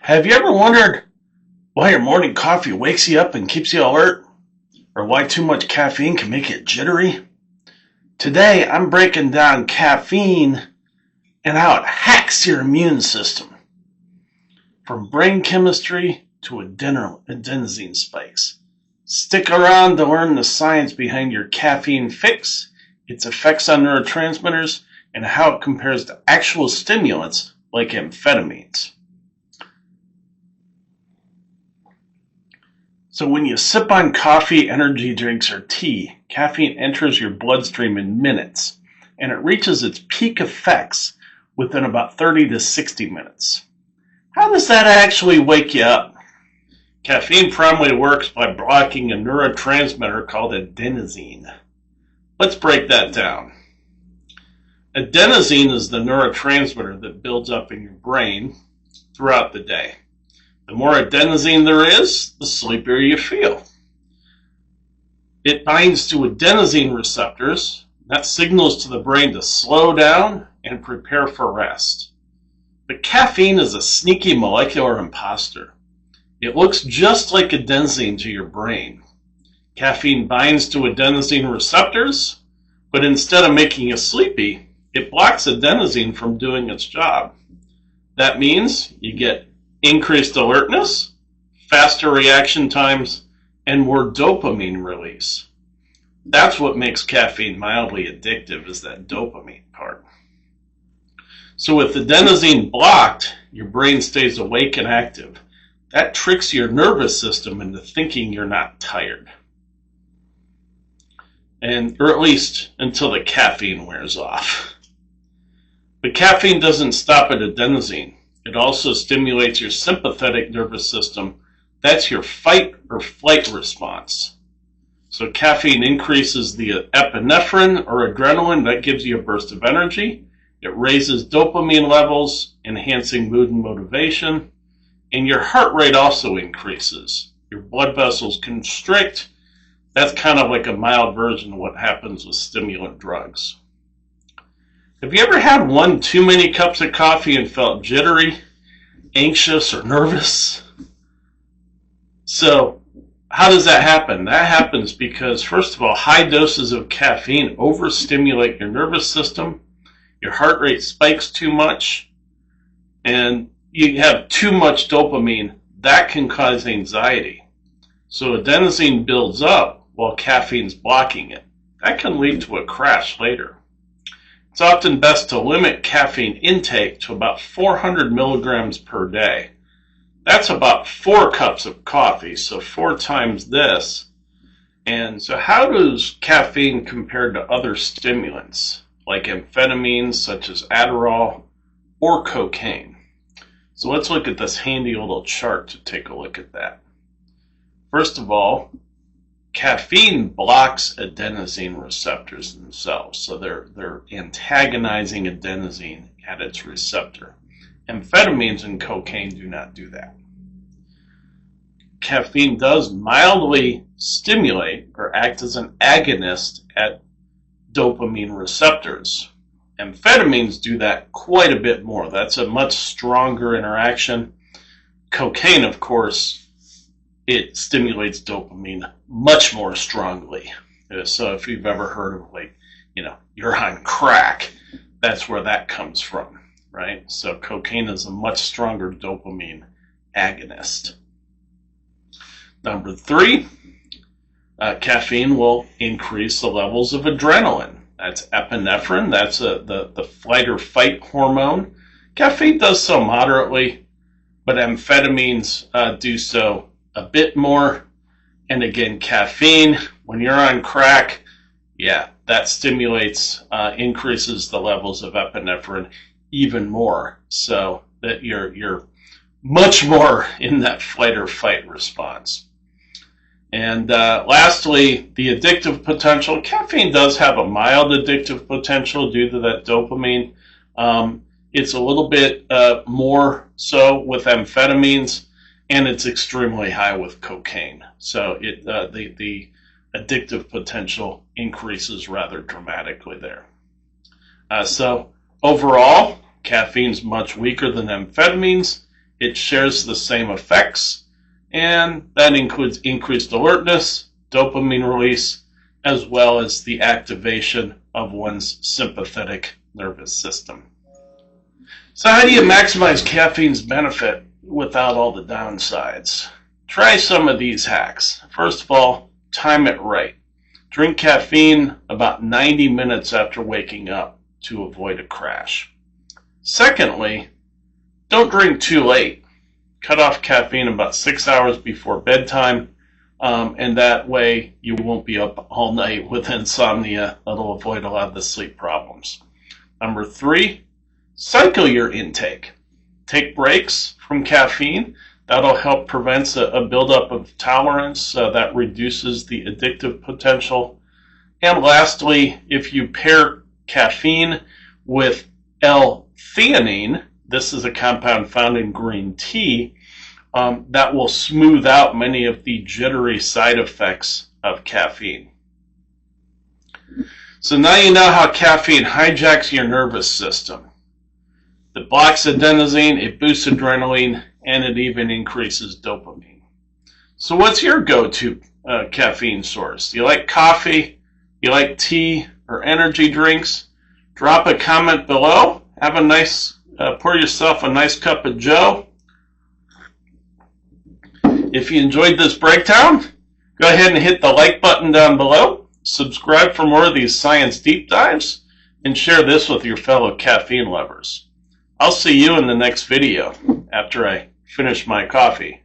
Have you ever wondered why your morning coffee wakes you up and keeps you alert? Or why too much caffeine can make you jittery? Today, I'm breaking down caffeine and how it hacks your immune system. From brain chemistry to adenosine spikes. Stick around to learn the science behind your caffeine fix, its effects on neurotransmitters, and how it compares to actual stimulants like amphetamines. So when you sip on coffee, energy drinks, or tea, caffeine enters your bloodstream in minutes, and it reaches its peak effects within about 30 to 60 minutes. How does that actually wake you up? Caffeine primarily works by blocking a neurotransmitter called adenosine. Let's break that down. Adenosine is the neurotransmitter that builds up in your brain throughout the day. The more adenosine there is, the sleepier you feel. It binds to adenosine receptors. That signals to the brain to slow down and prepare for rest. But caffeine is a sneaky molecular imposter. It looks just like adenosine to your brain. Caffeine binds to adenosine receptors, but instead of making you sleepy, it blocks adenosine from doing its job. That means you get increased alertness, faster reaction times, and more dopamine release. That's what makes caffeine mildly addictive, is that dopamine part. So with adenosine blocked, your brain stays awake and active. That tricks your nervous system into thinking you're not tired. Or at least until the caffeine wears off. But caffeine doesn't stop at adenosine. It also stimulates your sympathetic nervous system. That's your fight or flight response. So caffeine increases the epinephrine or adrenaline. That gives you a burst of energy. It raises dopamine levels, enhancing mood and motivation. And your heart rate also increases. Your blood vessels constrict. That's kind of like a mild version of what happens with stimulant drugs. Have you ever had one too many cups of coffee and felt jittery, anxious, or nervous? So, how does that happen? That happens because, first of all, high doses of caffeine overstimulate your nervous system, your heart rate spikes too much, and you have too much dopamine. That can cause anxiety. So adenosine builds up while caffeine's blocking it. That can lead to a crash later. It's often best to limit caffeine intake to about 400 milligrams per day. That's about 4 cups of coffee, so 4 times this. And so how does caffeine compare to other stimulants, like amphetamines such as Adderall or cocaine? So let's look at this handy little chart to take a look at that. First of all, caffeine blocks adenosine receptors themselves, so they're antagonizing adenosine at its receptor. Amphetamines and cocaine do not do that. Caffeine does mildly stimulate or act as an agonist at dopamine receptors. Amphetamines do that quite a bit more. That's a much stronger interaction. Cocaine, of course, it stimulates dopamine much more strongly. So if you've ever heard of, you're on crack, that's where that comes from, right? So cocaine is a much stronger dopamine agonist. Number 3, caffeine will increase the levels of adrenaline. That's epinephrine. That's the flight or fight hormone. Caffeine does so moderately, but amphetamines do so a bit more. And again, caffeine, when you're on crack, that stimulates, increases the levels of epinephrine even more, so that you're much more in that flight or fight response. And lastly, the addictive potential. Caffeine does have a mild addictive potential due to that dopamine. It's a little bit more so with amphetamines, and it's extremely high with cocaine. So the addictive potential increases rather dramatically there. So overall, caffeine's much weaker than amphetamines, it shares the same effects, and that includes increased alertness, dopamine release, as well as the activation of one's sympathetic nervous system. So how do you maximize caffeine's benefit without all the downsides? Try some of these hacks. First of all, time it right. Drink caffeine about 90 minutes after waking up to avoid a crash. Secondly, don't drink too late. Cut off caffeine about 6 hours before bedtime, and that way you won't be up all night with insomnia. That'll avoid a lot of the sleep problems. Number 3, cycle your intake. Take breaks from caffeine. That'll help prevent a buildup of tolerance that reduces the addictive potential. And lastly, if you pair caffeine with L-theanine, this is a compound found in green tea, that will smooth out many of the jittery side effects of caffeine. So now you know how caffeine hijacks your nervous system. It blocks adenosine, it boosts adrenaline, and it even increases dopamine. So what's your go-to caffeine source? Do you like coffee? You like tea or energy drinks? Drop a comment below. Have a nice, pour yourself a nice cup of joe. If you enjoyed this breakdown, go ahead and hit the like button down below. Subscribe for more of these science deep dives, and share this with your fellow caffeine lovers. I'll see you in the next video after I finish my coffee.